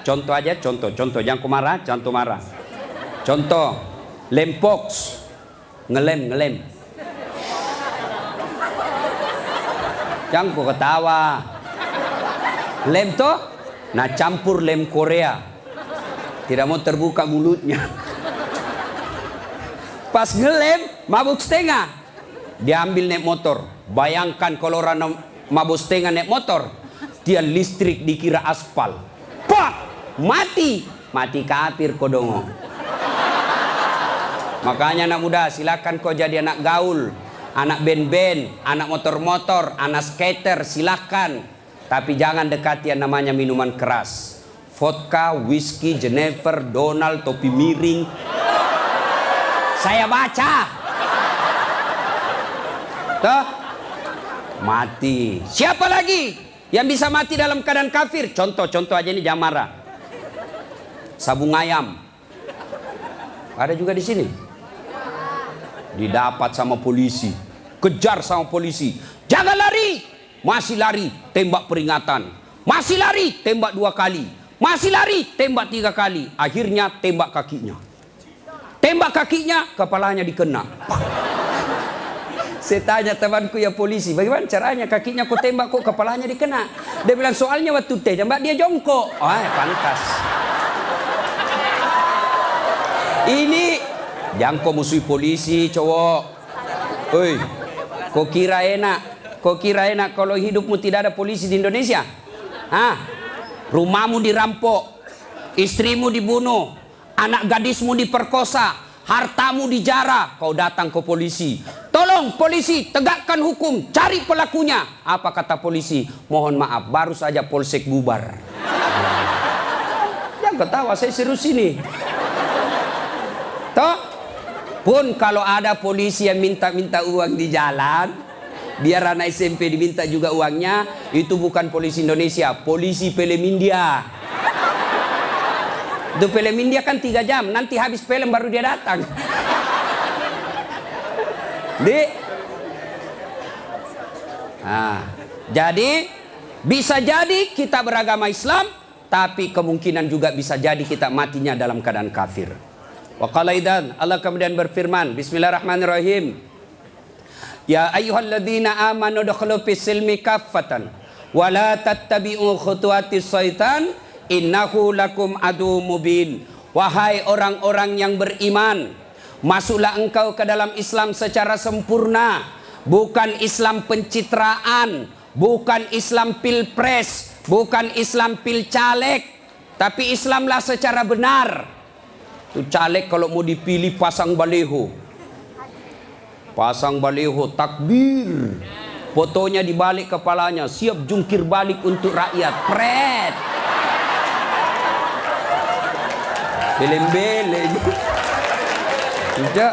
Contoh aja, contoh. Jangan kau marah, jangan marah. Contoh, lempox, ngelem. Jangan kau ketawa. Lem toh, nah campur lem Korea. Tidak mau terbuka mulutnya. Pas ngelem, mabuk setengah. Dia ambil naik motor. Bayangkan kalau orang mabuk setengah naik motor, dia listrik dikira aspal. Pak, mati kafir kodongo. Makanya anak muda, silakan kau jadi anak gaul, anak band-band, anak motor-motor, anak skater, silakan. Tapi jangan dekati yang namanya minuman keras. Vodka, whisky, Jenever, Donald, topi miring. Saya baca. Tuh, mati. Siapa lagi yang bisa mati dalam keadaan kafir? Contoh aja ini, jangan marah. Sabung ayam. Ada juga di sini. Didapat sama polisi. Kejar sama polisi. Jangan lari. Masih lari, tembak peringatan. Masih lari, tembak 2 kali. Masih lari, tembak 3 kali. Akhirnya tembak kakinya. Tembak kakinya, kepalanya dikena. Saya tanya temanku ya polisi, bagaimana caranya kakinya kok tembak kok kepalanya dikena? Dia bilang soalnya waktu tembak dia jongkok. Oh, pantas. Ini jangan kau musuhi polisi, cowok. Oi, kau kira enak? Kau kira enak kalau hidupmu tidak ada polisi di Indonesia? Hah? Rumahmu dirampok, istrimu dibunuh, anak gadismu diperkosa, hartamu dijarah, kau datang ke polisi. Tolong polisi, tegakkan hukum, cari pelakunya. Apa kata polisi? Mohon maaf, baru saja polsek bubar. Jangan ketawa, saya serius ini. Toh, pun kalau ada polisi yang minta-minta uang di jalan, biar anak SMP diminta juga uangnya, itu bukan polisi Indonesia, polisi film India. Itu film India kan 3 jam, nanti habis film baru dia datang. Jadi bisa jadi kita beragama Islam, tapi kemungkinan juga bisa jadi kita matinya dalam keadaan kafir. Wa qala idzan, Allah kemudian berfirman, bismillahirrahmanirrahim. Ya ayyuhalladzina amanu dukhulu fis silmi kaffatan wa la tattabi'u khutuwatis syaitan innahu lakum adu mubin. Wahai orang-orang yang beriman, masuklah engkau ke dalam Islam secara sempurna, bukan Islam pencitraan, bukan Islam pilpres, bukan Islam pilcaleg, tapi Islamlah secara benar. Tuh caleg kalau mau dipilih pasang baleho. Pasang baleho takbir, fotonya dibalik kepalanya, siap jungkir balik untuk rakyat. Pret, beleng-beleng. Tidak.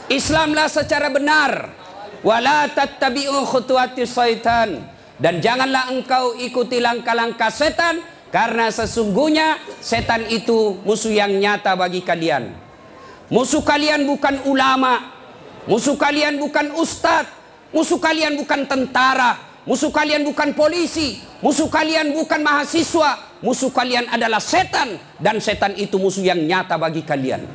Islamlah secara benar. Wala tattabi'u khutuwatis syaitan, dan janganlah engkau ikuti langkah-langkah setan, karena sesungguhnya setan itu musuh yang nyata bagi kalian. Musuh kalian bukan ulama, musuh kalian bukan ustadz, musuh kalian bukan tentara, musuh kalian bukan polisi, musuh kalian bukan mahasiswa, musuh kalian adalah setan, dan setan itu musuh yang nyata bagi kalian.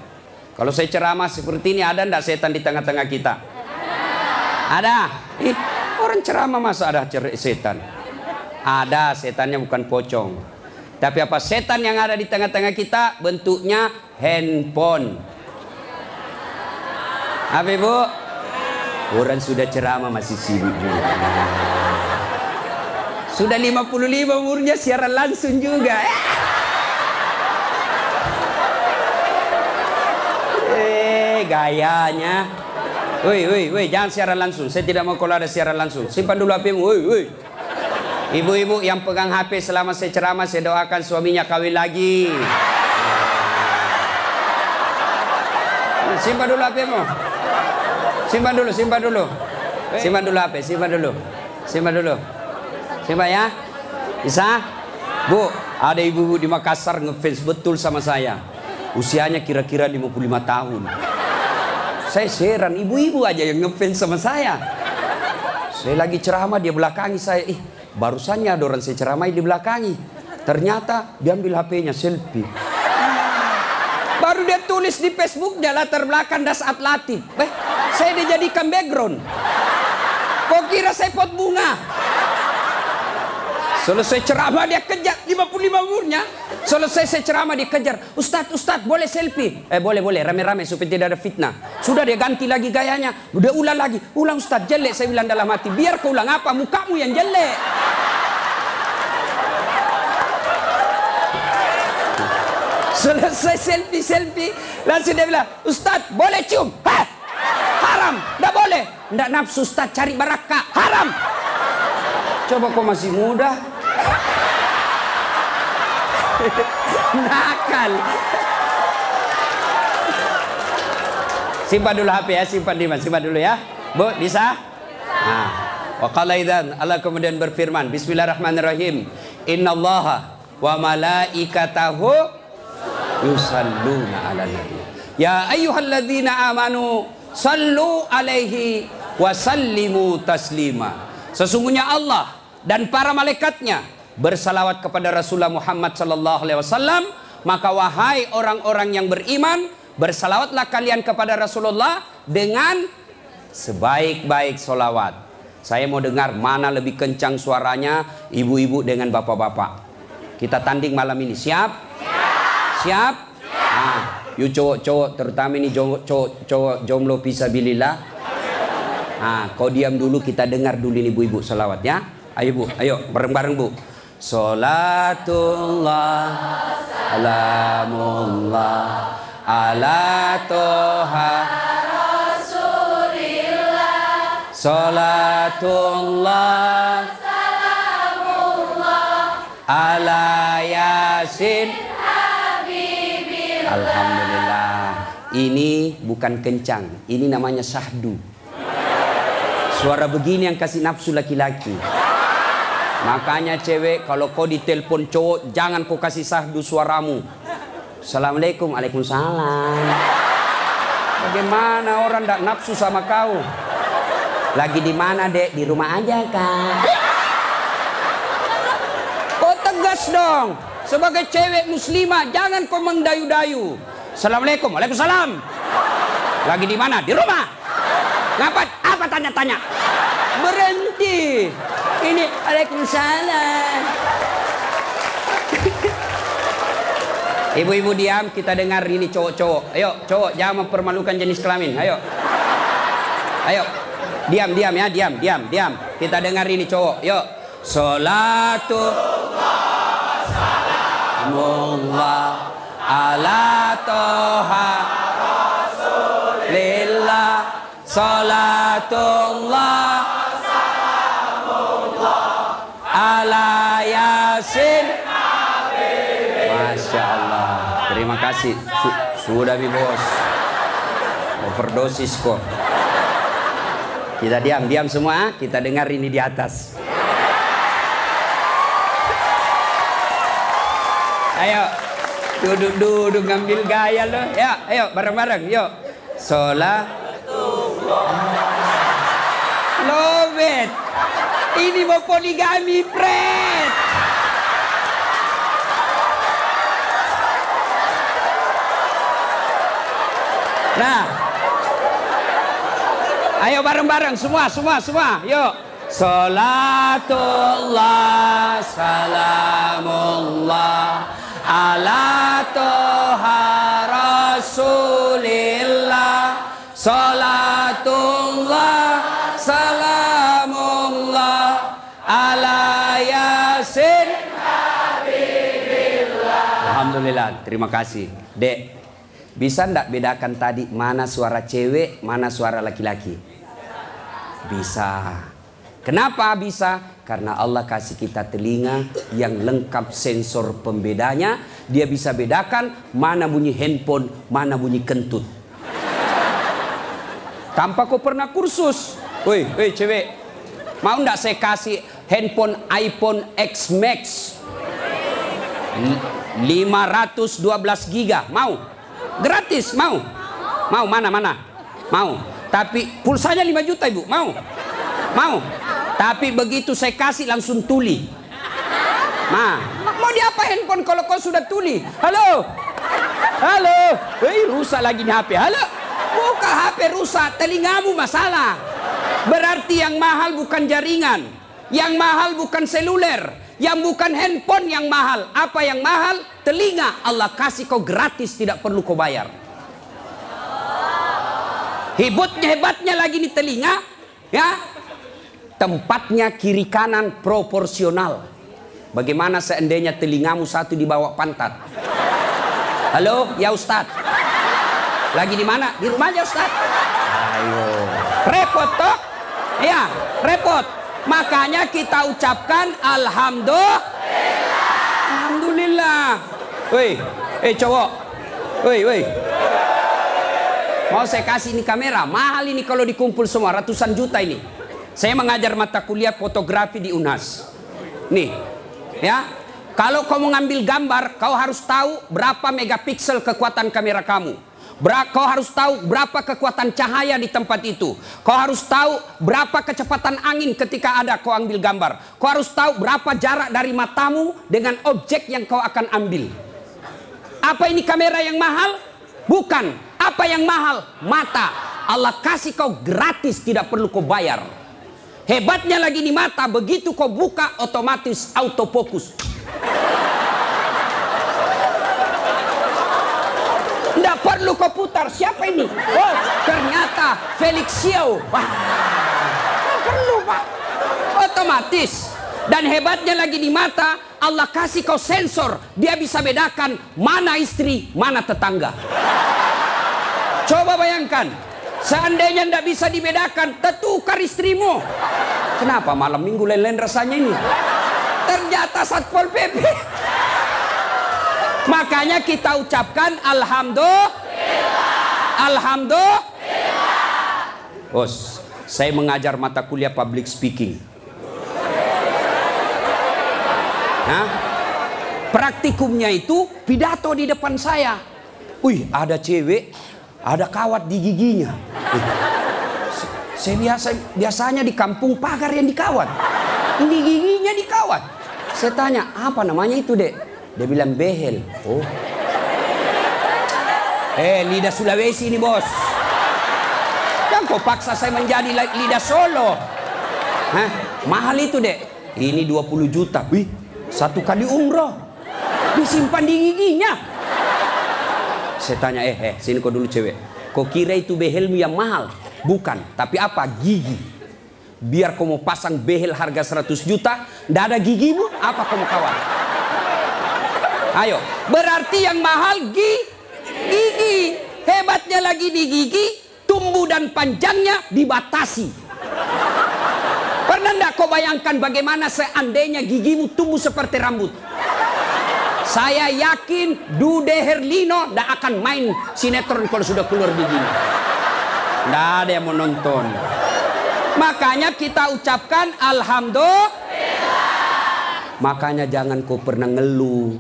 Kalau saya ceramah seperti ini, ada enggak setan di tengah-tengah kita? Ada. Orang ceramah masa ada setan? Ada, setannya bukan pocong. Tapi apa setan yang ada di tengah-tengah kita? Bentuknya handphone. Apa ibu? Orang sudah ceramah masih sibuk juga. Sudah 55 umurnya siaran langsung juga. Gayanya. Woi, jangan siaran langsung. Saya tidak mau kalau ada siaran langsung. Simpan dulu HP-mu. Woi. Ibu-ibu yang pegang HP selama saya ceramah, saya doakan suaminya kawin lagi. Simpan dulu HP-mu. Simpan dulu. Simpan dulu HP, simpan dulu. Simpan ya. Bisa? Bu, ada ibu-ibu di Makassar ngefans betul sama saya. Usianya kira-kira 55 tahun. Saya heran, ibu-ibu aja yang ngefans sama saya. Saya lagi ceramah, dia belakangi saya. Barusannya ada orang saya ceramah di belakangi. Ternyata dia ambil HP-nya selfie. Baru dia tulis di Facebook, dia latar belakang das atlatif. Saya dijadikan background. Kok kira saya pot bunga? Selesai ceramah dia kejar 55 umurnya. Selesai saya ceramah dia kejar. Ustadz boleh selfie? Boleh rame-rame supaya tidak ada fitnah. Sudah dia ganti lagi gayanya. Udah ulang lagi. Ulang Ustadz, jelek saya bilang dalam hati. Biar kau ulang apa? Mukamu yang jelek. Selesai selfie, langsung dia bilang, Ustadz boleh cium? Hah? Haram, tidak boleh. Tidak nafsu Ustadz, cari barakah. Haram. Coba kau masih muda. Nakal. Simpan dulu HP ya, simpan dulu ya. Bu, bisa? Nah, wa qala idzan, Allah kemudian berfirman, Bismillahirrahmanirrahim. Innallaha wa malaikatahu yusalluna 'alan nabi. Ya ayyuhalladzina amanu sallu alaihi wa sallimu taslima. Sesungguhnya Allah dan para malaikatnya bersalawat kepada Rasulullah Muhammad sallallahu alaihi wasallam, maka wahai orang-orang yang beriman, bersalawatlah kalian kepada Rasulullah dengan sebaik-baik solawat. Saya mau dengar mana lebih kencang suaranya, ibu-ibu dengan bapak-bapak. Kita tanding malam ini, siap? Siap? Nah, yuk cowok-cowok, terutama ini cowok jomblo fisabilillah. Nah, kau diam dulu, kita dengar dulu ini ibu-ibu salawat ya. Ayo Bu, ayo bareng-bareng Bu. Salatullah salamullah ala toha Rasulillah. Salatullah salamullah ala Yasin Habibillah. Alhamdulillah. Ini bukan kencang, ini namanya syahdu. Suara begini yang kasih nafsu laki-laki. Makanya cewek, kalau kau ditelepon cowok, jangan kau kasih syahdu suaramu. Assalamualaikum, waalaikumsalam. Bagaimana orang tak nafsu sama kau? Lagi di mana dek? Di rumah aja kak. Kau tegas dong. Sebagai cewek muslimah, jangan kau mendayu-dayu. Assalamualaikum, waalaikumsalam. Lagi di mana? Di rumah. Ngapain? Apa tanya-tanya? Berhenti. Ini waalaikumsalam. Ibu-ibu diam, kita dengar ini cowok-cowok. Ayo, cowok jangan mempermalukan jenis kelamin. Ayo. Ayo. Diam ya, diam. Kita dengar ini cowok. Yuk. Salatullah salamullah ala toha Rasulillah. Salatullah salamullah ala Yasin. Masya Allah. Terima kasih. Sudah bi bos. Overdosis kok. Kita diam semua. Kita dengar ini di atas. Ayo. Duduk ngambil gaya lo. Ya, ayo bareng-bareng. Yuk. Love it. Ini mau poligami, Fred. Nah, ayo bareng-bareng semua. Yuk. Salatullah salamullah ala toha Rasulillah. Salatullah salamullah ala Yasin Habibillah. Alhamdulillah, terima kasih. Dek, bisa ndak bedakan tadi mana suara cewek, mana suara laki-laki? Bisa. Kenapa bisa? Karena Allah kasih kita telinga yang lengkap sensor pembedanya. Dia bisa bedakan mana bunyi handphone, mana bunyi kentut. Tanpa kau pernah kursus. Woi cewek, mau ndak saya kasih handphone iPhone X Max 512 giga? Mau? Gratis, mau? Mana? Mau. Tapi pulsanya 5 juta ibu, mau? Tapi begitu saya kasih langsung tuli. Nah, mau Mau diapa handphone kalau kau sudah tuli? Halo? Halo? Rusak lagi nih HP. Halo? Buka HP rusak, telingamu masalah. Berarti yang mahal bukan jaringan, yang mahal bukan seluler, yang bukan handphone yang mahal. Apa yang mahal? Telinga. Allah kasih kau gratis, tidak perlu kau bayar. Hebatnya lagi nih telinga, ya. Tempatnya kiri kanan proporsional. Bagaimana seandainya telingamu satu di bawah pantat? Halo, ya Ustadz. Lagi di mana? Di rumah aja Ustadz. Ayo. Repot toh? Ya, repot. Makanya kita ucapkan alhamdulillah. Alhamdulillah. Woi, cowok. Woi. Mau saya kasih ini kamera, mahal ini kalau dikumpul semua, ratusan juta ini. Saya mengajar mata kuliah fotografi di UNHAS. Nih, ya. Kalau kau mau ngambil gambar, kau harus tahu berapa megapiksel kekuatan kamera kamu. Kau harus tahu berapa kekuatan cahaya di tempat itu. Kau harus tahu berapa kecepatan angin ketika ada kau ambil gambar. Kau harus tahu berapa jarak dari matamu dengan objek yang kau akan ambil. Apa ini kamera yang mahal? Bukan. Apa yang mahal? Mata. Allah kasih kau gratis, tidak perlu kau bayar. Hebatnya lagi di mata, begitu kau buka otomatis autofokus. Tidak perlu kau putar. Siapa ini? Oh, ternyata Felix Xiao. Wah, tidak perlu Pak. Otomatis. Dan hebatnya lagi di mata, Allah kasih kau sensor. Dia bisa bedakan mana istri, mana tetangga. Coba bayangkan, seandainya tidak bisa dibedakan, tertukar istrimu. Kenapa malam minggu lain-lain rasanya ini? Ternyata Satpol PP. Makanya kita ucapkan alhamdulillah. Alhamdulillah. Bos, saya mengajar mata kuliah public speaking. Nah, praktikumnya itu pidato di depan saya. Wih, ada cewek, ada kawat di giginya. Saya biasanya di kampung pagar yang dikawat. Ini giginya dikawat. Saya tanya, apa namanya itu, Dek? Dia bilang behel. Oh. Lidah Sulawesi ini, Bos. Jangan kau paksa saya menjadi lidah Solo. Hah? Mahal itu, Dek. Ini 20 juta. Wih, 1 kali umroh. Disimpan di giginya. Saya tanya, sini kau dulu cewek. Kau kira itu behelmu yang mahal? Bukan. Tapi apa? Gigi. Biar kau mau pasang behel harga 100 juta, ndak ada gigimu, apa kau mau kawat? Ayo, berarti yang mahal gigi. Hebatnya lagi di gigi, tumbuh dan panjangnya dibatasi. Pernah ndak kau bayangkan bagaimana seandainya gigimu tumbuh seperti rambut? Saya yakin Dude Herlino ndak akan main sinetron kalau sudah keluar giginya. Ndak ada yang mau nonton. Makanya kita ucapkan alhamdulillah. Makanya jangan kau pernah ngeluh,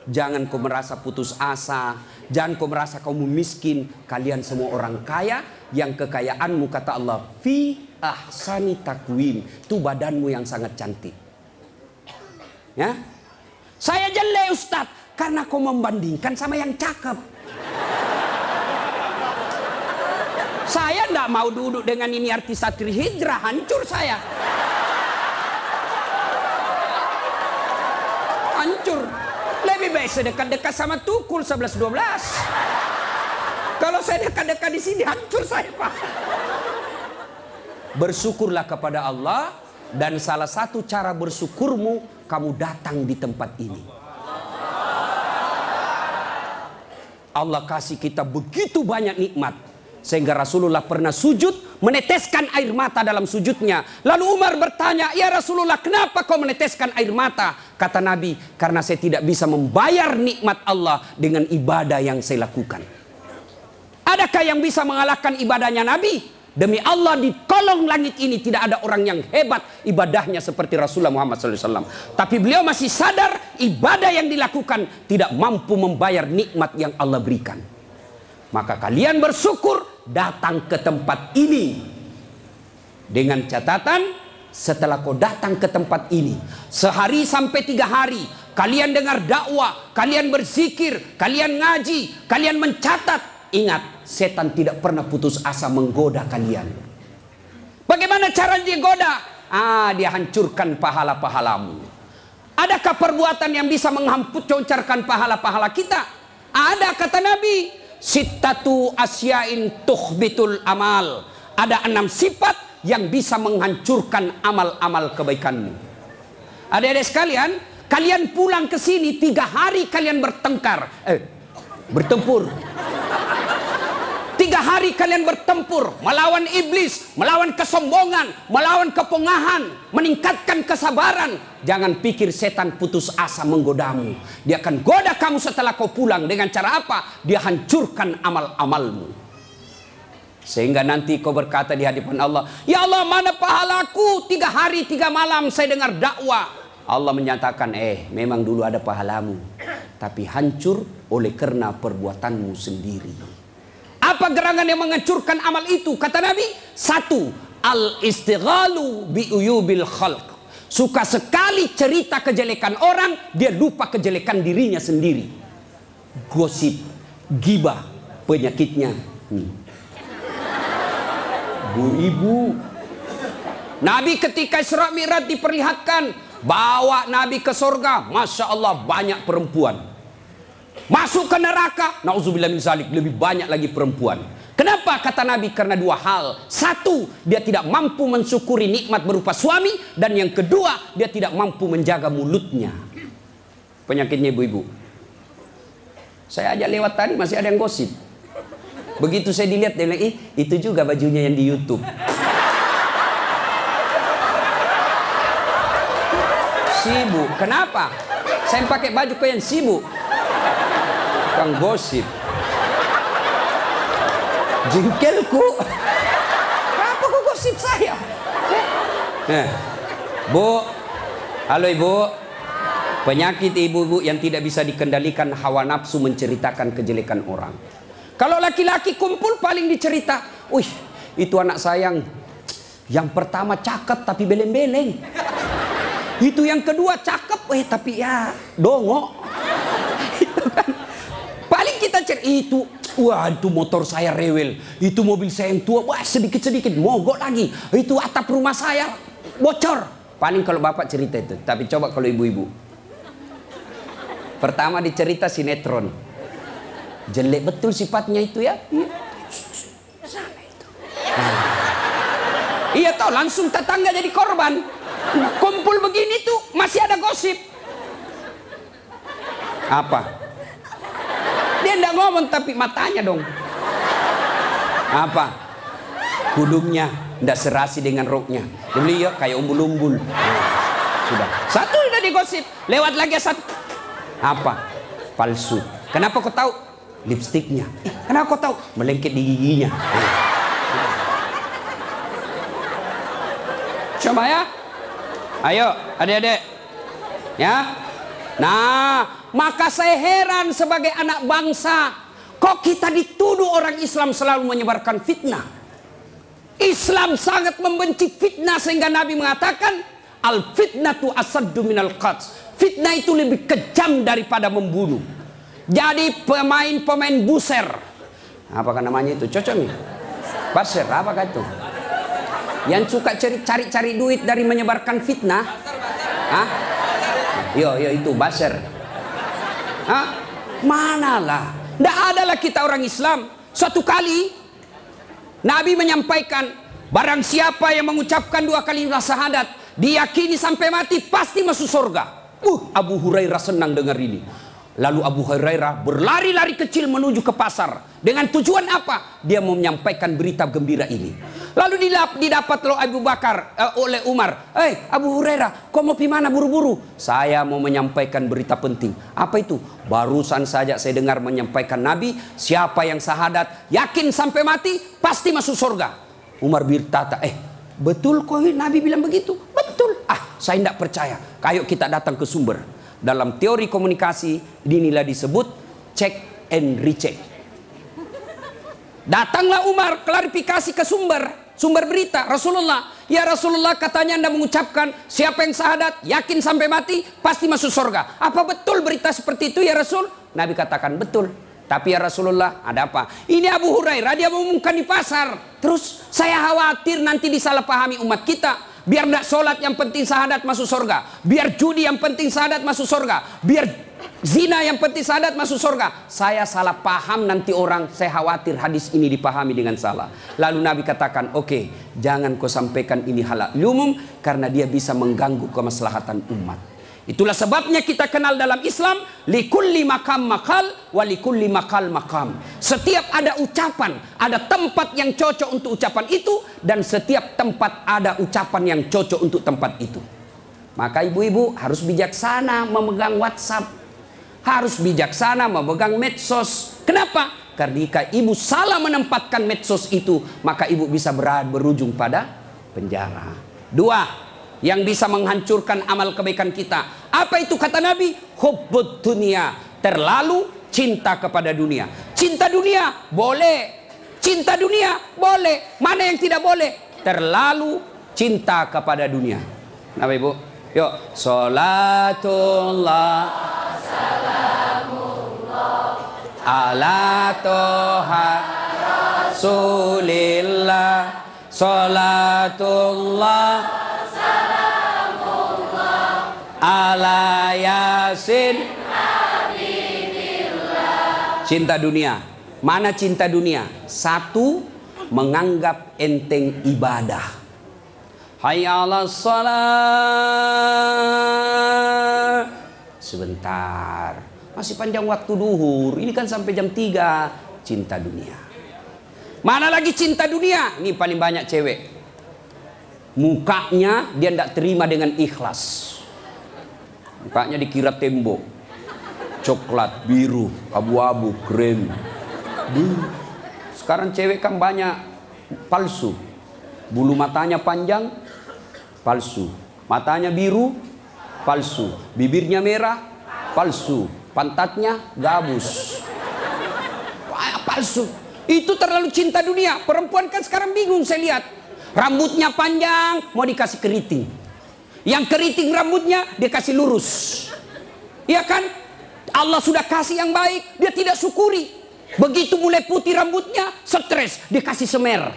jangan kau merasa putus asa, jangan kau merasa kamu miskin. Kalian semua orang kaya, yang kekayaanmu kata Allah fi ahsani takwim, itu badanmu yang sangat cantik. Ya, saya jelek Ustaz karena kau membandingkan sama yang cakep. Saya tidak mau duduk dengan ini artis Satri Hijrah, hancur saya. Hancur. Lebih baik saya dekat-dekat sama Tukul 11-12. Kalau saya dekat-dekat di sini, hancur saya, Pak. Bersyukurlah kepada Allah, dan salah satu cara bersyukurmu, kamu datang di tempat ini. Allah kasih kita begitu banyak nikmat. Sehingga Rasulullah pernah sujud, meneteskan air mata dalam sujudnya. Lalu Umar bertanya, ya Rasulullah, kenapa kau meneteskan air mata? Kata Nabi, karena saya tidak bisa membayar nikmat Allah dengan ibadah yang saya lakukan. Adakah yang bisa mengalahkan ibadahnya Nabi? Demi Allah, di kolong langit ini tidak ada orang yang hebat ibadahnya seperti Rasulullah Muhammad SAW. Tapi beliau masih sadar ibadah yang dilakukan tidak mampu membayar nikmat yang Allah berikan. Maka kalian bersyukur datang ke tempat ini. Dengan catatan, setelah kau datang ke tempat ini, sehari sampai 3 hari, kalian dengar dakwah, kalian berzikir, kalian ngaji, kalian mencatat. Ingat, setan tidak pernah putus asa menggoda kalian. Bagaimana cara dia goda? Dia hancurkan pahala-pahalamu. Adakah perbuatan yang bisa menghancurkan pahala-pahala kita? Ada, kata Nabi. Sittatu asyain tuhbitul amal. Ada 6 sifat yang bisa menghancurkan amal-amal kebaikanmu. Adik-adik sekalian, kalian pulang ke sini 3 hari kalian bertempur. 3 hari kalian bertempur melawan iblis, melawan kesombongan, melawan kepongahan, meningkatkan kesabaran. Jangan pikir setan putus asa menggodamu. Dia akan goda kamu setelah kau pulang. Dengan cara apa? Dia hancurkan amal-amalmu. Sehingga nanti kau berkata di hadapan Allah, ya Allah, mana pahalaku? 3 hari 3 malam saya dengar dakwah. Allah menyatakan, memang dulu ada pahalamu, tapi hancur oleh karena perbuatanmu sendiri. Apa gerangan yang menghancurkan amal itu? Kata Nabi, 1, al-istighalu bi'uyubil khalq. Suka sekali cerita kejelekan orang, dia lupa kejelekan dirinya sendiri. Gosip, gibah, penyakitnya. Bu ibu, Nabi ketika Isra Mi'raj diperlihatkan, bawa Nabi ke surga, Masya Allah banyak perempuan. Masuk ke neraka, na'udzubillah min zalik, lebih banyak lagi perempuan. Kenapa? Kata Nabi, karena 2 hal. 1, dia tidak mampu mensyukuri nikmat berupa suami. Dan yang kedua, dia tidak mampu menjaga mulutnya. Penyakitnya ibu-ibu. Saya ajak lewat tadi, masih ada yang gosip. Begitu saya dilihat, dia bilang, itu juga bajunya yang di YouTube. Sibuk. Kenapa? Saya pakai baju kau yang sibuk. Kang gosip. Jengkelku. Kenapa kau gosip saya? Bu, halo ibu. Penyakit ibu-ibu yang tidak bisa dikendalikan, hawa nafsu menceritakan kejelekan orang. Kalau laki-laki kumpul paling dicerita, wih, itu anak sayang. Yang pertama cakep tapi beleng-beleng. Itu yang kedua cakep, tapi ya dongok. Itu kan. Paling kita cerita itu, wah itu motor saya rewel, itu mobil saya yang tua, wah sedikit-sedikit mogok lagi. Itu atap rumah saya bocor. Paling kalau bapak cerita itu, tapi coba kalau ibu-ibu. Pertama dicerita sinetron. Jelek betul sifatnya itu ya. Sana itu. Iya toh, langsung tetangga jadi korban. Kumpul begini tuh masih ada gosip. Apa? Dia enggak ngomong tapi matanya dong. Apa? Kudungnya enggak serasi dengan roknya. Dia kayak umbul-umbul. Sudah. Satu udah digosip. Lewat lagi satu. Apa? Palsu. Kenapa kau tahu? Lipstiknya. Kenapa kau tahu? Melengket di giginya. Coba ya. Ayo adik-adik. Ya. Nah, maka saya heran sebagai anak bangsa, kok kita dituduh orang Islam selalu menyebarkan fitnah. Islam sangat membenci fitnah sehingga Nabi mengatakan al fitnatu asaddu minal qatl. Fitnah itu lebih kejam daripada membunuh. Jadi pemain buser. Apakah namanya itu? Cocok nih. Buser, apakah itu? Yang suka cari-cari duit dari menyebarkan fitnah. Hah? Yo itu buser. Hah? Manalah. Nggak adalah kita orang Islam. Suatu kali Nabi menyampaikan, barang siapa yang mengucapkan 2 kalimat syahadat, diyakini sampai mati pasti masuk surga. Abu Hurairah senang dengar ini. Lalu Abu Hurairah berlari-lari kecil menuju ke pasar. Dengan tujuan apa? Dia mau menyampaikan berita gembira ini. Lalu didapat oleh Umar. Abu Hurairah, kau mau pergi mana buru-buru? Saya mau menyampaikan berita penting. Apa itu? Barusan saja saya dengar menyampaikan Nabi, siapa yang syahadat, yakin sampai mati, pasti masuk surga. Umar berkata, betul kok Nabi bilang begitu? Betul. Saya tidak percaya. Ayo kita datang ke sumber. Dalam teori komunikasi inilah disebut check and recheck. Datanglah Umar klarifikasi ke sumber berita Rasulullah. Ya Rasulullah, katanya Anda mengucapkan siapa yang syahadat, yakin sampai mati, pasti masuk surga. Apa betul berita seperti itu ya Rasul? Nabi katakan betul. Tapi ya Rasulullah, ada apa? Ini Abu Hurairah, dia mengumumkan di pasar. Terus saya khawatir nanti disalahpahami umat kita. Biar tidak sholat yang penting syahadat masuk surga. Biar judi yang penting syahadat masuk surga. Biar zina yang penting syahadat masuk surga. Saya salah paham nanti orang, saya khawatir hadis ini dipahami dengan salah. Lalu Nabi katakan, oke, jangan kau sampaikan ini halal umum, karena dia bisa mengganggu kemaslahatan umat. Itulah sebabnya kita kenal dalam Islam, likulli makam makal, walikulli makal makam. Setiap ada ucapan, ada tempat yang cocok untuk ucapan itu, dan setiap tempat ada ucapan yang cocok untuk tempat itu. Maka ibu-ibu harus bijaksana memegang WhatsApp, harus bijaksana memegang medsos. Kenapa? Karena jika ibu salah menempatkan medsos itu, maka ibu bisa berujung pada penjara. Dua, yang bisa menghancurkan amal kebaikan kita. Apa itu kata Nabi? Hubbud dunia, terlalu cinta kepada dunia. Cinta dunia boleh, cinta dunia boleh. Mana yang tidak boleh? Terlalu cinta kepada dunia. Nah ibu, yuk. Salatullah ala toha Rasulillah. Salatullah ala yasin. Cinta dunia. Mana cinta dunia? Satu, menganggap enteng ibadah. Hayya 'alas shalah. Sebentar, masih panjang waktu duhur. Ini kan sampai jam 3. Cinta dunia. Mana lagi cinta dunia? Ini paling banyak cewek. Mukanya dia tidak terima dengan ikhlas. Mukanya dikira tembok, coklat, biru, abu-abu, krem. Sekarang cewek kan banyak palsu. Bulu matanya panjang, palsu. Matanya biru, palsu. Bibirnya merah, palsu. Pantatnya gabus, palsu. Itu terlalu cinta dunia. Perempuan kan sekarang bingung saya lihat. Rambutnya panjang, mau dikasih keriting. Yang keriting rambutnya dia kasih lurus. Iya kan? Allah sudah kasih yang baik, dia tidak syukuri. Begitu mulai putih rambutnya, stres, dia kasih semer.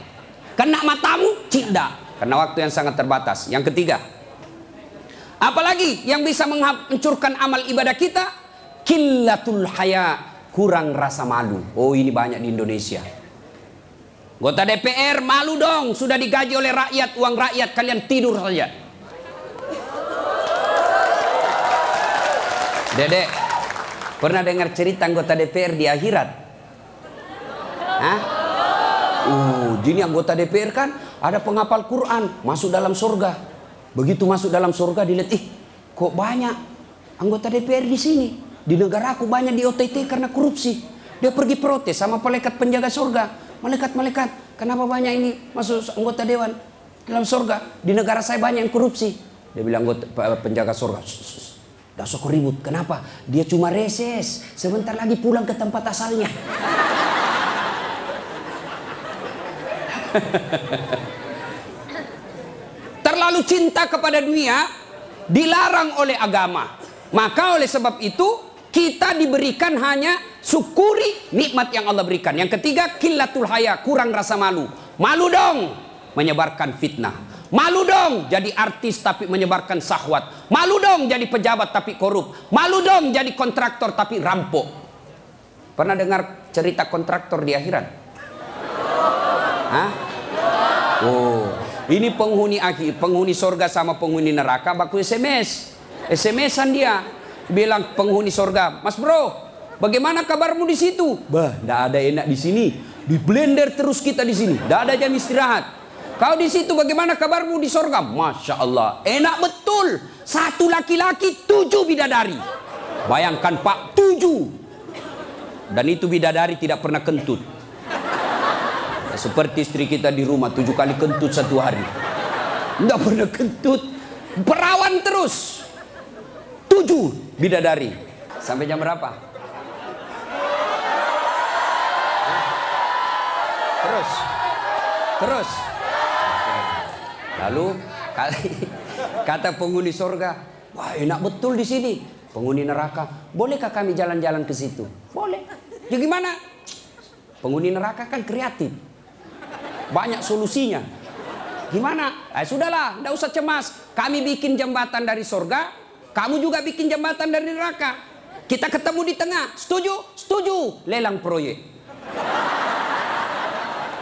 Kena matamu, cinta. Karena waktu yang sangat terbatas. Yang ketiga, apalagi yang bisa menghancurkan amal ibadah kita? Qillatul haya, kurang rasa malu. Oh, ini banyak di Indonesia. Anggota DPR malu dong, sudah digaji oleh rakyat, uang rakyat, kalian tidur saja. Dedek, pernah dengar cerita anggota DPR di akhirat? Hah? Jadi anggota DPR kan ada penghafal Quran, masuk dalam surga. Begitu masuk dalam surga dilihat, kok banyak anggota DPR di sini? Di negara aku banyak di OTT karena korupsi. Dia pergi protes sama malaikat penjaga surga. Malaikat, kenapa banyak ini masuk anggota dewan dalam surga? Di negara saya banyak yang korupsi. Dia bilang penjaga surga, dah sok ribut. Kenapa? Dia cuma reses. Sebentar lagi pulang ke tempat asalnya. Terlalu cinta kepada dunia dilarang oleh agama. Maka oleh sebab itu kita diberikan hanya syukuri nikmat yang Allah berikan. Yang ketiga, qillatul haya, kurang rasa malu. Malu dong menyebarkan fitnah. Malu dong jadi artis tapi menyebarkan syahwat. Malu dong jadi pejabat tapi korup. Malu dong jadi kontraktor tapi rampok. Pernah dengar cerita kontraktor di akhirat? Hah? Oh, ini penghuni surga sama penghuni neraka baku SMS. SMS-an dia. Bilang penghuni surga, "Mas bro, bagaimana kabarmu di situ?" "Bah, enggak ada enak di sini. Di blender terus kita di sini. Enggak ada jam istirahat." "Kau di situ bagaimana kabarmu di surga?" "Masya Allah, enak betul. Satu laki-laki, 7 bidadari." Bayangkan Pak, 7. Dan itu bidadari tidak pernah kentut. Seperti istri kita di rumah, 7 kali kentut satu hari. Tidak pernah kentut. Perawan terus. 7 bidadari. Sampai jam berapa? Terus. Lalu kata penghuni surga, wah enak betul di sini. Penghuni neraka, bolehkah kami jalan-jalan ke situ? Boleh. Ya gimana? Penghuni neraka kan kreatif, banyak solusinya. Gimana? Sudahlah, tidak usah cemas. Kami bikin jembatan dari surga, kamu juga bikin jembatan dari neraka. Kita ketemu di tengah. Setuju? Setuju. Lelang proyek.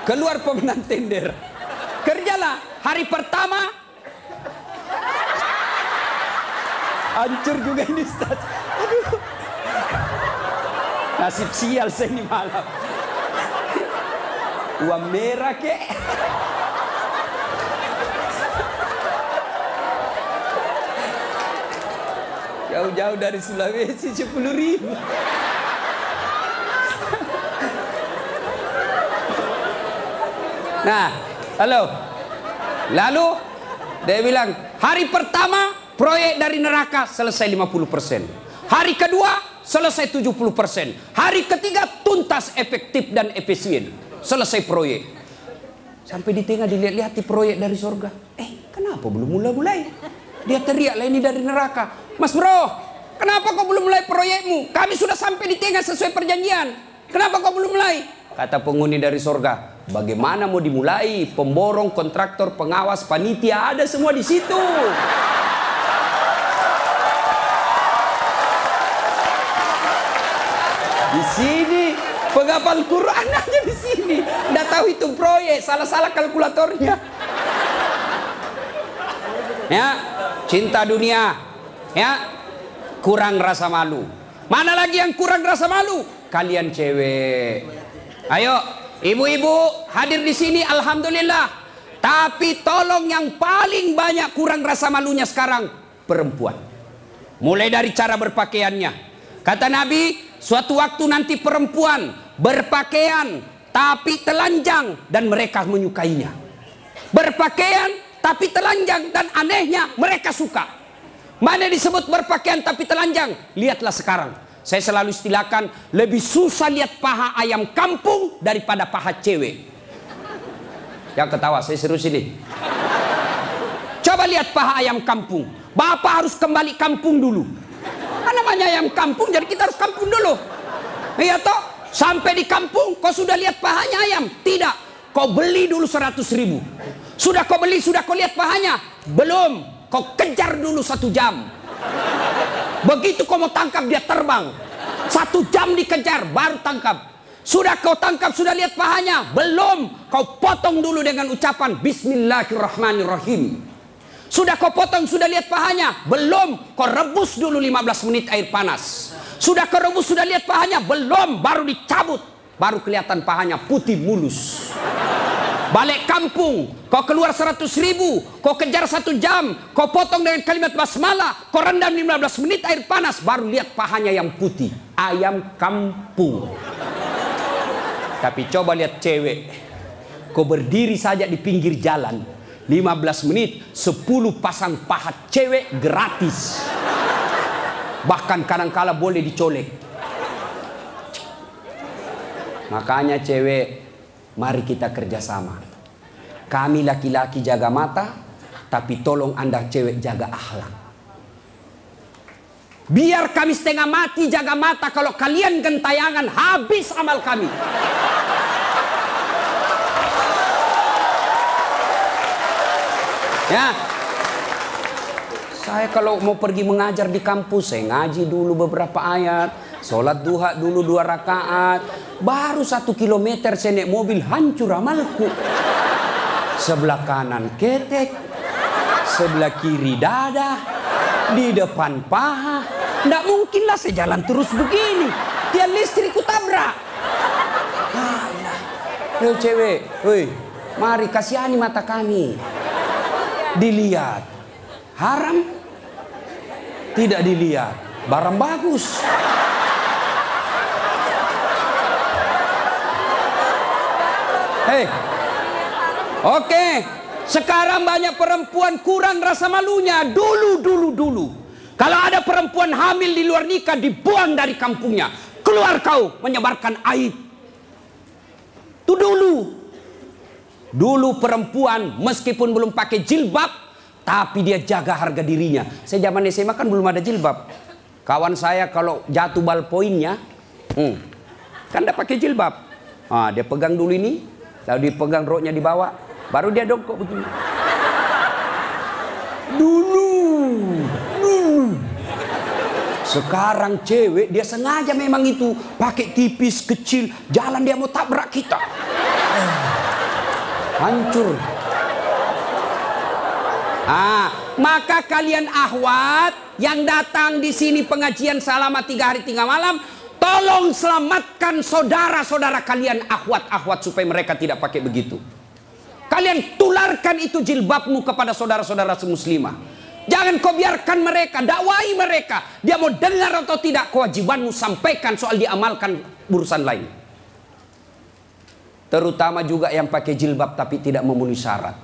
Keluar pemenang tender. Kerjalah. Hari pertama hancur juga ini Ustaz. Aduh. Nasib sial saya ini malam. Uang merah kek. Jauh-jauh dari Sulawesi 10.000. Nah, lalu dia bilang, hari pertama proyek dari neraka selesai 50%. Hari kedua selesai 70%. Hari ketiga tuntas, efektif dan efisien. Selesai proyek. Sampai di tengah dilihat-lihat di proyek dari surga. Kenapa belum mulai-mulai? Dia teriak lah, ini dari neraka. Mas bro, kenapa kau belum mulai proyekmu? Kami sudah sampai di tengah sesuai perjanjian. Kenapa kau belum mulai? Kata penghuni dari surga, bagaimana mau dimulai? Pemborong, kontraktor, pengawas, panitia, ada semua di situ. Di sini penghafal Quran aja di sini. Nggak tahu hitung proyek, salah-salah kalkulatornya. Ya, cinta dunia, ya, kurang rasa malu. Mana lagi yang kurang rasa malu? Kalian cewek. Ayo, ibu-ibu hadir di sini, alhamdulillah. Tapi tolong yang paling banyak kurang rasa malunya sekarang perempuan. Mulai dari cara berpakaiannya. Kata Nabi, suatu waktu nanti perempuan berpakaian tapi telanjang dan mereka menyukainya. Berpakaian tapi telanjang dan anehnya mereka suka. Mana disebut berpakaian tapi telanjang? Lihatlah sekarang. Saya selalu istilahkan, lebih susah lihat paha ayam kampung daripada paha cewek. Yang ketawa, saya serius ini. Coba lihat paha ayam kampung. Bapak harus kembali kampung dulu. Namanya ayam kampung, jadi kita harus kampung dulu. Iya toh? Sampai di kampung, kau sudah lihat pahanya ayam? Tidak. Kau beli dulu 100.000. Sudah kau beli, sudah kau lihat pahanya? Belum. Kau kejar dulu 1 jam. Begitu kau mau tangkap, dia terbang. 1 jam dikejar, baru tangkap. Sudah kau tangkap, sudah lihat pahanya? Belum. Kau potong dulu dengan ucapan Bismillahirrahmanirrahim. Sudah kau potong, sudah lihat pahanya? Belum. Kau rebus dulu 15 menit air panas. Sudah kau rebus, sudah lihat pahanya? Belum. Baru dicabut. Baru kelihatan pahanya putih mulus. Balik kampung, kau keluar 100.000, kau kejar 1 jam, kau potong dengan kalimat basmalah, kau rendam 15 menit air panas, baru lihat pahanya yang putih. Ayam kampung. Tapi coba lihat cewek, kau berdiri saja di pinggir jalan, 15 menit, 10 pasang paha cewek gratis. Bahkan kadang-kala boleh dicolek. Makanya cewek, mari kita kerjasama. Kami laki-laki jaga mata, tapi tolong Anda cewek jaga akhlak. Biar kami setengah mati jaga mata, kalau kalian gentayangan habis amal kami. Ya, saya kalau mau pergi mengajar di kampus, saya ngaji dulu beberapa ayat, sholat duha dulu 2 rakaat, baru 1 kilometer saya naik mobil hancur amalku. Sebelah kanan ketek, sebelah kiri dada, di depan paha. Nggak mungkinlah saya jalan terus begini. Tiang listrikku tabrak. Hei cewek, woi, mari kasihani mata kami. Dilihat, haram? Tidak dilihat, barang bagus. Hei, oke, sekarang banyak perempuan kurang rasa malunya. Dulu. Kalau ada perempuan hamil di luar nikah, dibuang dari kampungnya. Keluar kau menyebarkan aib. Itu dulu. Dulu perempuan meskipun belum pakai jilbab, tapi dia jaga harga dirinya. Saya zaman SMA kan belum ada jilbab. Kawan saya kalau jatuh ballpointnya, kan tidak pakai jilbab. Dia pegang dulu ini, lalu dipegang roknya di bawah, baru dia dongkok begini. Dulu. Sekarang cewek dia sengaja memang itu pakai tipis kecil, jalan dia mau tabrak kita. Hancur. Maka kalian akhwat yang datang di sini pengajian selama 3 hari 3 malam, tolong selamatkan saudara-saudara kalian akhwat-akhwat supaya mereka tidak pakai begitu. Kalian tularkan itu jilbabmu kepada saudara-saudara semuslimah. Jangan kau biarkan mereka, dakwai mereka. Dia mau dengar atau tidak, kewajibanmu sampaikan, soal diamalkan urusan lain. Terutama juga yang pakai jilbab tapi tidak memenuhi syarat.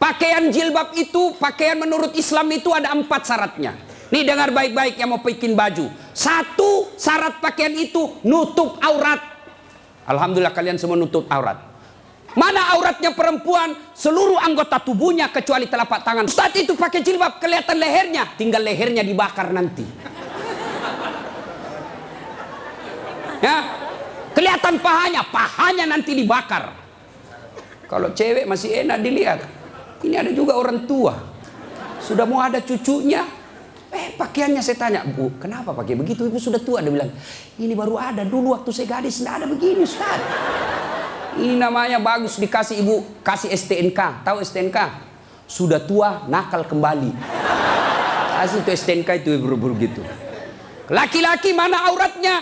Pakaian jilbab itu, pakaian menurut Islam itu ada 4 syaratnya. Nih dengar baik-baik yang mau bikin baju. 1, syarat pakaian itu nutup aurat. Alhamdulillah kalian semua nutup aurat. Mana auratnya perempuan? Seluruh anggota tubuhnya kecuali telapak tangan. Ustaz itu pakai jilbab, kelihatan lehernya. Tinggal lehernya dibakar nanti. Ya, kelihatan pahanya nanti dibakar. Kalau cewek masih enak dilihat. Ini ada juga orang tua. Sudah mau ada cucunya. Pakaiannya saya tanya, Bu, kenapa pakai begitu? Ibu sudah tua. Dia bilang, ini baru ada. Dulu waktu saya gadis tidak ada begini, Ustaz. Ini namanya bagus dikasih ibu, kasih STNK. Tahu STNK? Sudah tua, nakal kembali. Kasih itu STNK itu buru-buru gitu. Laki-laki mana auratnya?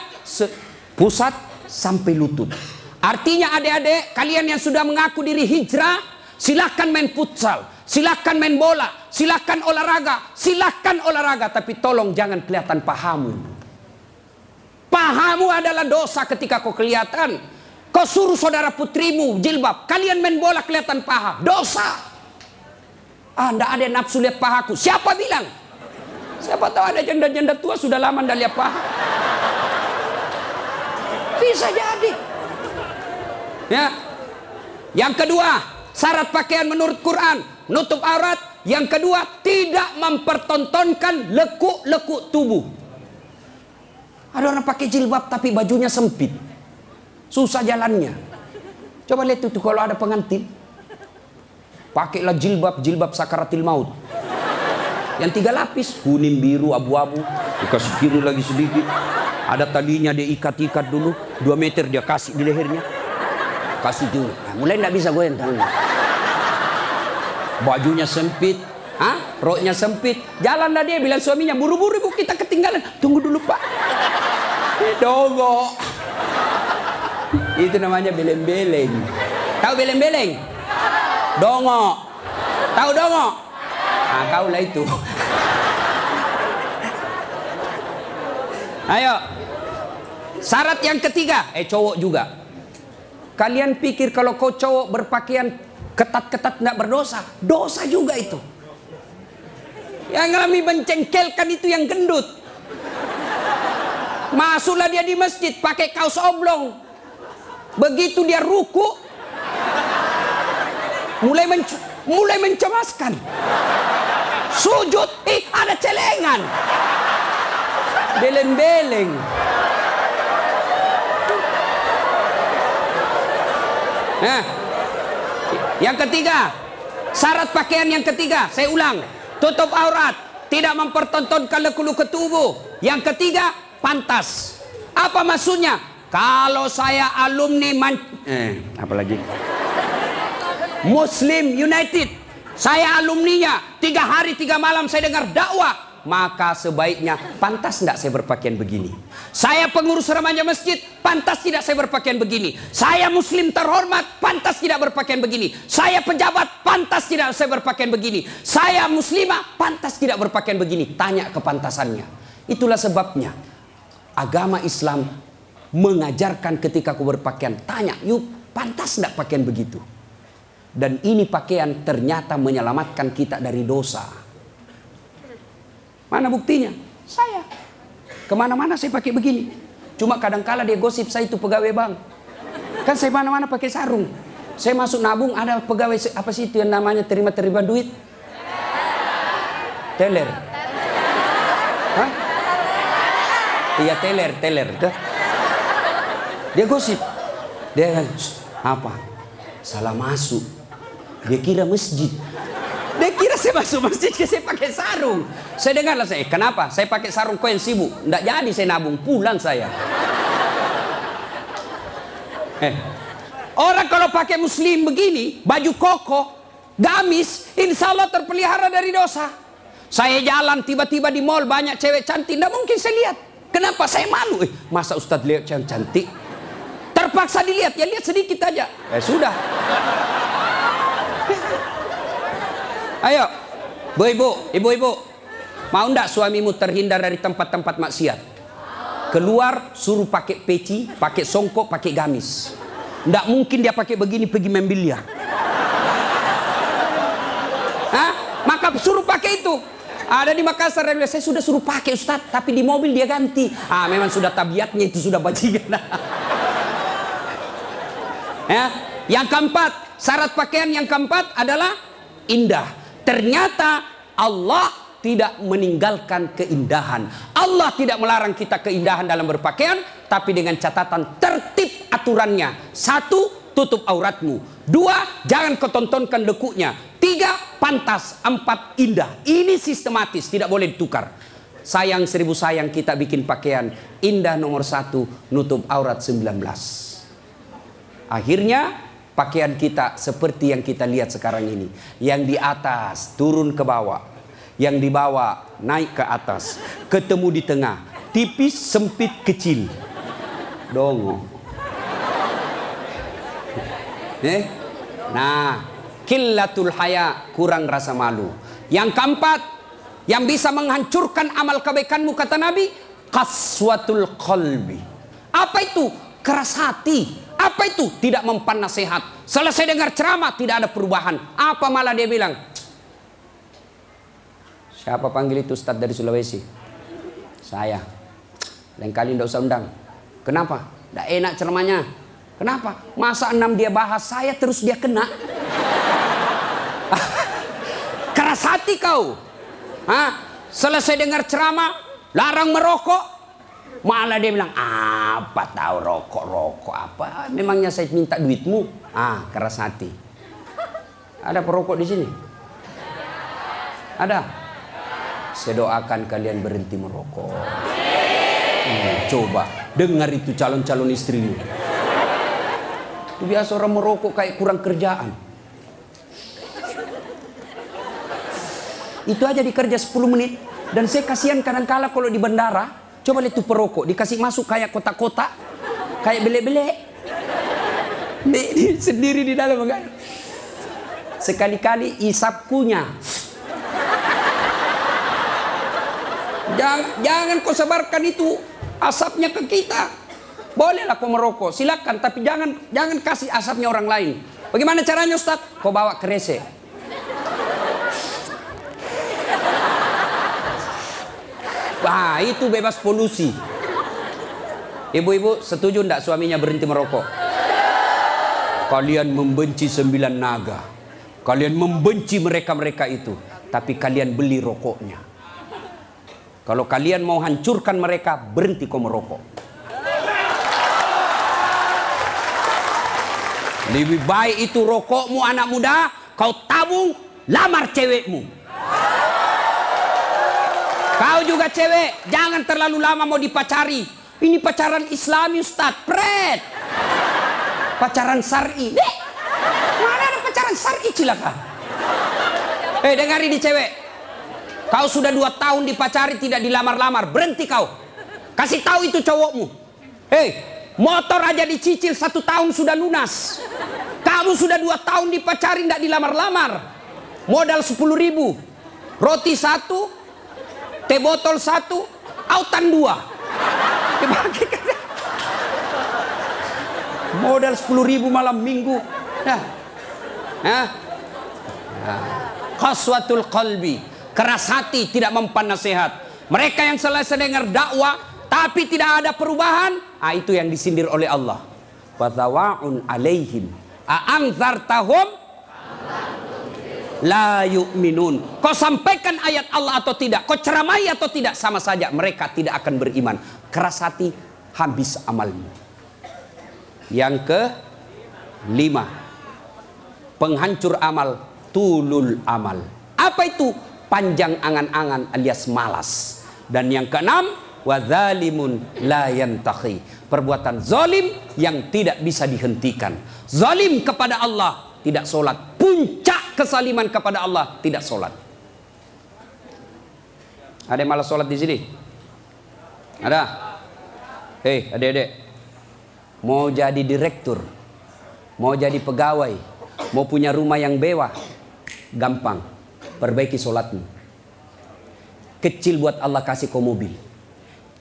Pusat sampai lutut. Artinya adik-adik, kalian yang sudah mengaku diri hijrah, silakan main futsal, silakan main bola, silakan olahraga, tapi tolong jangan kelihatan pahamu. Pahamu adalah dosa ketika kau kelihatan. Kau suruh saudara putrimu jilbab, kalian main bola kelihatan paha, dosa. Nggak ada nafsu lihat pahaku. Siapa bilang? Siapa tahu ada janda-janda tua sudah lama nggak lihat paha. Bisa jadi. Ya. Yang kedua, syarat pakaian menurut Quran, nutup aurat. Yang kedua, tidak mempertontonkan lekuk-lekuk tubuh. Ada orang pakai jilbab tapi bajunya sempit. Susah jalannya. Coba lihat itu kalau ada pengantin. Pakailah jilbab sakaratil maut. Yang 3 lapis, kuning, biru, abu-abu. Dikasih kiri lagi sedikit. Ada talinya dia ikat-ikat dulu. 2 meter dia kasih di lehernya. Kasih dulu. Mulai tidak bisa goyang tangannya. Bajunya sempit. Roknya sempit. Jalanlah dia bilang suaminya, buru-buru ibu kita ketinggalan. Tunggu dulu Pak. Dongok. Itu namanya beleng-beleng. Tahu beleng-beleng? Dongok. Tahu dongok? Kau lah itu. Ayo. Syarat yang ketiga, cowok juga. Kalian pikir kalau kau cowok berpakaian ketat-ketat tidak berdosa? Dosa juga itu. Yang lebih mencengkelkan itu yang gendut. Masuklah dia di masjid pakai kaos oblong. Begitu dia ruku, mulai mencemaskan. Sujud, ada celengan. Beleng-beleng. Nah, yang ketiga, syarat pakaian yang ketiga, saya ulang, tutup aurat, tidak mempertontonkan lekuk-lekuk tubuh. Yang ketiga, pantas. Apa maksudnya? Kalau saya alumni apalagi Muslim United, saya alumninya, 3 hari 3 malam saya dengar dakwah, maka sebaiknya pantas tidak saya berpakaian begini. Saya pengurus remaja masjid, pantas tidak saya berpakaian begini. Saya muslim terhormat, pantas tidak berpakaian begini. Saya pejabat, pantas tidak saya berpakaian begini. Saya muslimah, pantas tidak berpakaian begini. Tanya kepantasannya. Itulah sebabnya agama Islam mengajarkan ketika aku berpakaian, tanya, yuk pantas tidak pakaian begitu? Dan ini pakaian ternyata menyelamatkan kita dari dosa. Mana buktinya? Saya kemana-mana saya pakai begini. Cuma kadang-kala dia gosip saya itu pegawai bank. Kan saya mana-mana pakai sarung. Saya masuk nabung, ada pegawai apa sih itu yang namanya terima duit? Teller. Hah? Iya teller. Dia gosip. Dia apa? Salah masuk. Dia kira masjid. Dia kira saya masuk masjid, saya pakai sarung. Saya dengarlah saya, kenapa? Saya pakai sarung, kau yang sibuk. Nggak jadi saya nabung, pulang saya. Orang kalau pakai muslim begini, baju koko, gamis, insya Allah terpelihara dari dosa. Saya jalan tiba-tiba di mall banyak cewek cantik, nggak mungkin saya lihat. Kenapa? Saya malu. Masa Ustadz lihat yang cantik? Terpaksa dilihat, ya lihat sedikit aja. Sudah. Ayo, ibu-ibu, mau ndak suamimu terhindar dari tempat-tempat maksiat? Keluar, suruh pakai peci, pakai songkok, pakai gamis. Ndak mungkin dia pakai begini pergi main biliar. Maka suruh pakai itu. Ada di Makassar, saya sudah suruh pakai Ustadz, tapi di mobil dia ganti. Memang sudah tabiatnya itu, sudah bajingan. Yang keempat, syarat pakaian yang keempat adalah indah. Ternyata Allah tidak meninggalkan keindahan. Allah tidak melarang kita keindahan dalam berpakaian, tapi dengan catatan tertib aturannya. 1, tutup auratmu. 2, jangan kau tontonkan lekuknya. 3, pantas. 4, indah. Ini sistematis, tidak boleh ditukar. Sayang 1000 sayang kita bikin pakaian. Indah nomor 1, nutup aurat 19. Akhirnya pakaian kita seperti yang kita lihat sekarang ini. Yang di atas turun ke bawah, yang di bawah naik ke atas, ketemu di tengah, tipis, sempit, kecil. Dongo. Nah, qillatul haya, kurang rasa malu. Yang keempat, yang bisa menghancurkan amal kebaikanmu, kata Nabi, qaswatul qalbi. Apa itu? Keras hati. Apa itu? Tidak mempan nasihat. Selesai dengar ceramah tidak ada perubahan. Apa malah dia bilang? Siapa panggil itu Ustadz dari Sulawesi? Saya. Lain kali tidak usah undang. Kenapa? Tidak enak ceramahnya. Kenapa? Masa 6 dia bahas, saya terus dia kena. Keras hati kau. Selesai dengar ceramah, larang merokok. Malah dia bilang, apa tahu rokok apa? Memangnya saya minta duitmu? Keras hati. Ada perokok di sini? Ada? Saya doakan kalian berhenti merokok. Coba dengar itu calon-calon istrimu. Itu biasa orang merokok kayak kurang kerjaan. Itu aja dikerja 10 menit. Dan saya kasihan kadang-kala kalau di bandara. Coba lihat tuh perokok, dikasih masuk kayak kotak-kotak, kayak belek-belek. Sendiri di dalam kan. Sekali-kali isap kunyah. Jangan kau sebarkan itu asapnya ke kita. Bolehlah kau merokok, silakan, tapi jangan kasih asapnya orang lain. Bagaimana caranya Ustaz? Kau bawa kresek. Itu bebas polusi. Ibu-ibu setuju enggak suaminya berhenti merokok? Kalian membenci 9 naga. Kalian membenci mereka-mereka itu. Tapi kalian beli rokoknya. Kalau kalian mau hancurkan mereka, berhenti kau merokok. Lebih baik itu rokokmu anak muda, kau tabung, lamar cewekmu. Kau juga cewek, jangan terlalu lama mau dipacari. Ini pacaran Islami Ustaz, pret. Pacaran syar'i. Mana ada pacaran syar'i cilaka? Dengar ini cewek. Kau sudah 2 tahun dipacari tidak dilamar-lamar, berhenti kau. Kasih tahu itu cowokmu. Motor aja dicicil 1 tahun sudah lunas. Kamu sudah 2 tahun dipacari tidak dilamar-lamar. Modal 10.000. Roti 1. Teh botol 1, autan 2. Dibagikan. Modal 10.000 malam minggu. Qaswatul qalbi, keras hati, tidak mempan nasihat. Mereka yang selesai dengar dakwah tapi tidak ada perubahan, itu yang disindir oleh Allah. Wa tawa'un alaihim, A'angzartahum la yu'minun. Kau sampaikan ayat Allah atau tidak, kau ceramai atau tidak, sama saja mereka tidak akan beriman. Keras hati, habis amalmu. Yang kelima, penghancur amal, tulul amal. Apa itu? Panjang angan-angan alias malas. Dan yang keenam, wadzalimun la yantahi. Perbuatan zalim yang tidak bisa dihentikan. Zalim kepada Allah, tidak sholat. Puncak kesaliman kepada Allah, tidak sholat. Ada yang malas sholat di sini? Ada? Hei adik-adik, mau jadi direktur, mau jadi pegawai, mau punya rumah yang mewah, gampang. Perbaiki sholatmu. Kecil buat Allah kasih kau mobil,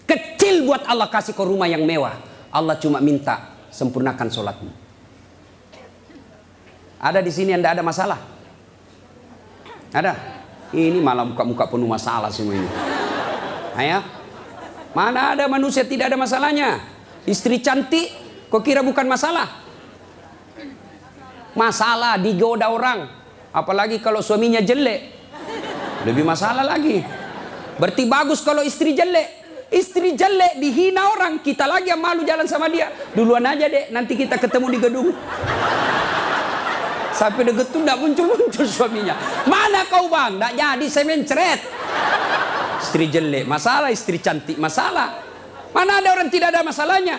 kecil buat Allah kasih kau rumah yang mewah. Allah cuma minta sempurnakan sholatmu. Ada di sini yang tidak ada masalah? Ada? Ini malah muka-muka penuh masalah semua ini. Ayah, mana ada manusia tidak ada masalahnya? Istri cantik, kau kira bukan masalah? Masalah digoda orang, apalagi kalau suaminya jelek, lebih masalah lagi. Berarti bagus kalau istri jelek. Istri jelek dihina orang, kita lagi yang malu jalan sama dia. Duluan aja dek, nanti kita ketemu di gedung. Sampai deket tuh tidak muncul-muncul suaminya. Mana kau bang? Tidak jadi, saya mencret. Istri jelek masalah, istri cantik masalah. Mana ada orang tidak ada masalahnya?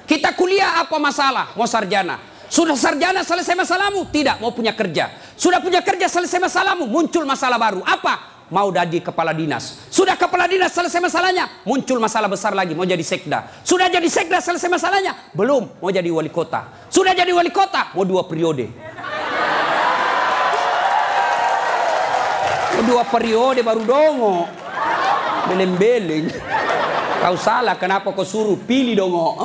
Kita kuliah apa masalah? Mau sarjana. Sudah sarjana selesai masalahmu? Tidak, mau punya kerja. Sudah punya kerja selesai masalahmu? Muncul masalah baru. Apa? Mau jadi kepala dinas. Sudah kepala dinas selesai masalahnya? Muncul masalah besar lagi, mau jadi sekda. Sudah jadi sekda selesai masalahnya? Belum, mau jadi wali kota. Sudah jadi wali kota? Mau 2 periode. Mau 2 periode baru dongo. Beleng-beleng. Kau salah, kenapa kau suruh pilih dongo?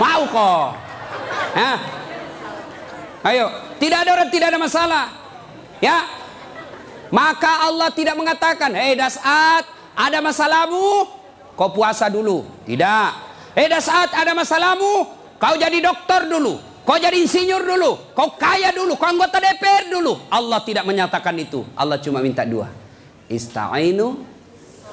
Mau kau? Hah? Ayo, tidak ada orang tidak ada masalah. Ya. Maka Allah tidak mengatakan, hei Das'at, ada masalahmu, kau puasa dulu. Tidak. Hei Das'at, ada masalahmu, kau jadi dokter dulu, kau jadi insinyur dulu, kau kaya dulu, kau anggota DPR dulu. Allah tidak menyatakan itu. Allah cuma minta 2. Ista'inu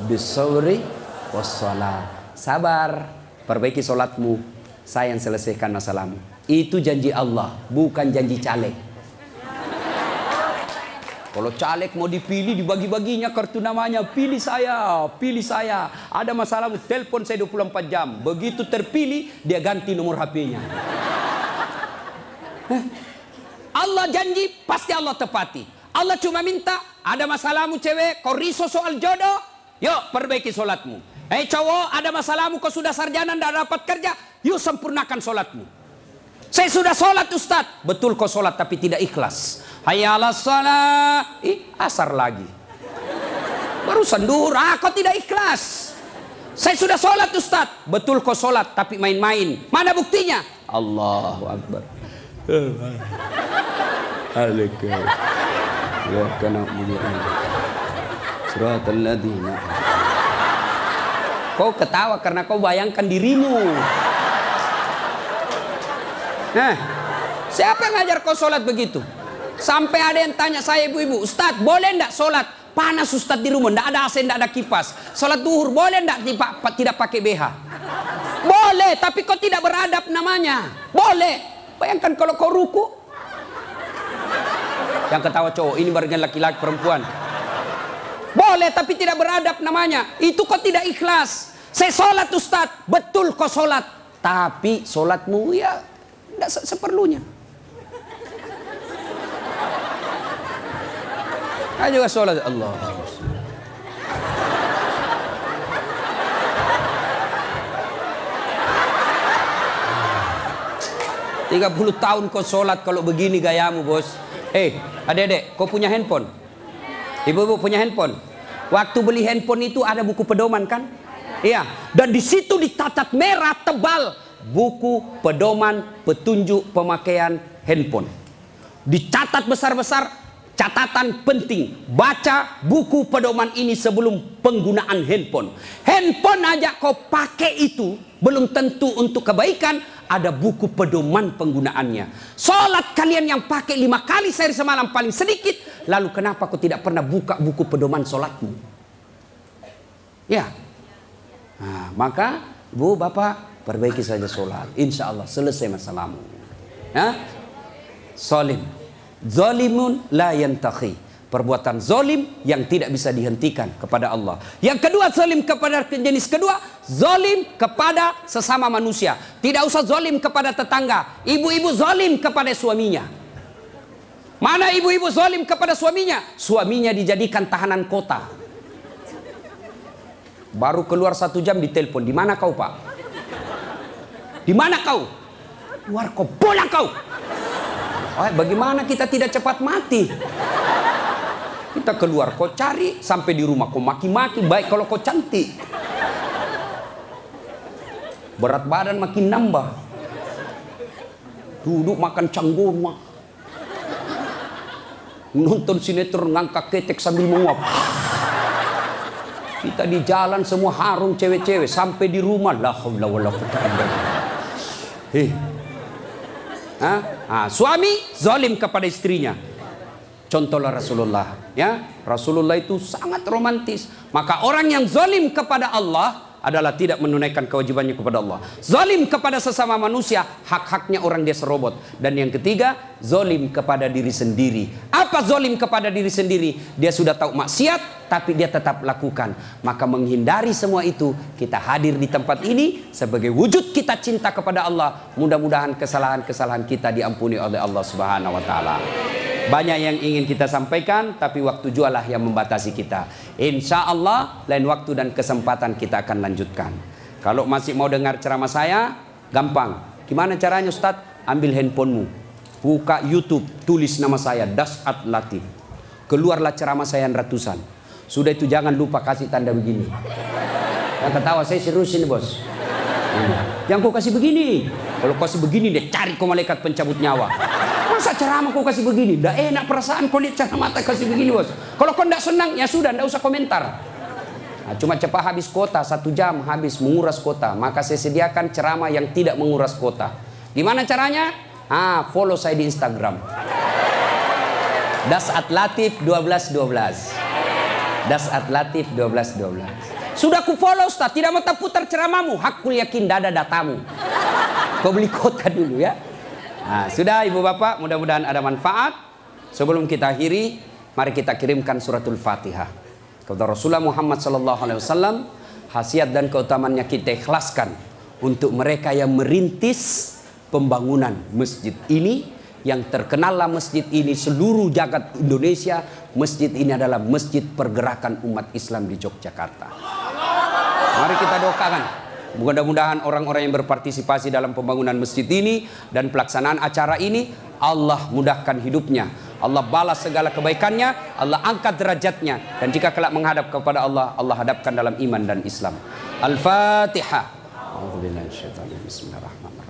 bisawri wassalah. Sabar, perbaiki sholatmu, saya yang selesaikan masalahmu. Itu janji Allah, bukan janji caleg. Kalau caleg mau dipilih, dibagi-baginya kartu namanya. Pilih saya, pilih saya. Ada masalahmu, telepon saya 24 jam. Begitu terpilih, dia ganti nomor HP-nya. Allah janji, pasti Allah tepati. Allah cuma minta, ada masalahmu cewek, kau risau soal jodoh, yuk perbaiki sholatmu. Cowok, ada masalahmu, kau sudah sarjana, tidak dapat kerja, yuk sempurnakan sholatmu. Saya sudah sholat Ustadz. Betul kau sholat tapi tidak ikhlas. Hayya 'alas shalah. Asar lagi. Barusan duhur. Kau tidak ikhlas. Saya sudah sholat Ustadz. Betul kau sholat tapi main-main. Mana buktinya? Allahu Akbar. Kau ketawa karena kau bayangkan dirimu. Siapa yang ngajar kau sholat begitu? Sampai ada yang tanya saya ibu-ibu, Ustadz boleh enggak sholat? Panas Ustadz di rumah, enggak ada AC, enggak ada kipas. Sholat duhur boleh enggak tidak pakai BH? Boleh, tapi kau tidak beradab namanya. Boleh. Bayangkan kalau kau ruku. Yang ketawa cowok, ini barunya laki-laki perempuan. Boleh, tapi tidak beradab namanya. Itu kau tidak ikhlas. Saya sholat Ustadz, betul kau sholat. Tapi sholatmu ya tidak seperlunya. Ayo juga sholat Allah. 30 tahun kau sholat kalau begini gayamu bos. Adik-adik, kau punya handphone? Ibu-ibu punya handphone? Waktu beli handphone itu ada buku pedoman kan? Iya. Dan di situ dicatat merah tebal. Buku pedoman petunjuk pemakaian handphone. Dicatat besar-besar. catatan penting, baca buku pedoman ini sebelum penggunaan handphone. Handphone aja kau pakai itu belum tentu untuk kebaikan, ada buku pedoman penggunaannya. Sholat kalian yang pakai 5 kali sehari semalam paling sedikit, lalu kenapa kau tidak pernah buka buku pedoman sholatmu? Ya, nah, maka bu bapak perbaiki saja sholat, insya Allah selesai masalahmu. Ya? Zolim, zolimun la yantahi, perbuatan zolim yang tidak bisa dihentikan kepada Allah. Yang kedua, zolim kepada jenis kedua, zolim kepada sesama manusia. Tidak usah zolim kepada tetangga. Ibu-ibu zolim kepada suaminya. Mana ibu-ibu zolim kepada suaminya? Suaminya dijadikan tahanan kota. Baru keluar 1 jam ditelepon, di mana kau pak? Di mana kau? Keluar kau, pulang kau. Oh, bagaimana kita tidak cepat mati? Kita keluar, kau cari sampai di rumah, kau maki-maki. Baik kalau kau cantik, berat badan makin nambah. Duduk makan canggoma, nonton sinetron ngangkat ketek sambil menguap. Kita di jalan semua harum cewek-cewek, sampai di rumah la haula wala quwwata illa billah. Suami zalim kepada istrinya. Contohlah Rasulullah, ya. Rasulullah itu sangat romantis. Maka orang yang zalim kepada Allah adalah tidak menunaikan kewajibannya kepada Allah. Zalim kepada sesama manusia, hak-haknya orang dia serobot. Dan yang ketiga, zalim kepada diri sendiri. Apa zalim kepada diri sendiri? Dia sudah tahu maksiat, tapi dia tetap lakukan. Maka menghindari semua itu, kita hadir di tempat ini sebagai wujud kita cinta kepada Allah. Mudah-mudahan kesalahan-kesalahan kita diampuni oleh Allah Subhanahu wa taala. Banyak yang ingin kita sampaikan, tapi waktu jualah yang membatasi kita. Insya Allah lain waktu dan kesempatan kita akan lanjutkan. Kalau masih mau dengar ceramah saya, gampang. Gimana caranya Ustadz? Ambil handphonemu, buka YouTube, tulis nama saya Das'at Latif. Keluarlah ceramah saya yang ratusan. Sudah itu jangan lupa kasih tanda begini. Yang ketawa saya serius ini bos. Yang kau kasih begini. Kalau kau kasih begini dia cari kau malaikat pencabut nyawa. Masa ceramah kau kasih begini? Dah enak perasaan kau lihat ceramah mata kasih begini bos. Kalau kau tidak senang ya sudah, tidak usah komentar. Nah, cuma cepat habis kota, 1 jam habis menguras kota. Maka saya sediakan ceramah yang tidak menguras kota. Gimana caranya? Follow saya di Instagram. Das'at Latif 1212. Das'at Latif 1212. Sudah ku follow Ustaz, tidak mau tak putar ceramahmu. Hakul yakin dada datamu. Kau beli kota dulu ya. Nah, sudah ibu bapak, mudah-mudahan ada manfaat. Sebelum kita akhiri, mari kita kirimkan suratul Fatihah kepada Rasulullah Muhammad SAW. Khasiat dan keutamaannya kita ikhlaskan untuk mereka yang merintis pembangunan masjid ini. Yang terkenallah masjid ini seluruh jagat Indonesia. Masjid ini adalah masjid pergerakan umat Islam di Yogyakarta. Mari kita doakan. Mudah-mudahan orang-orang yang berpartisipasi dalam pembangunan masjid ini dan pelaksanaan acara ini, Allah mudahkan hidupnya, Allah balas segala kebaikannya, Allah angkat derajatnya, dan jika kelak menghadap kepada Allah, Allah hadapkan dalam iman dan Islam. Al-Fatihah. Bismillahirrahmanirrahim.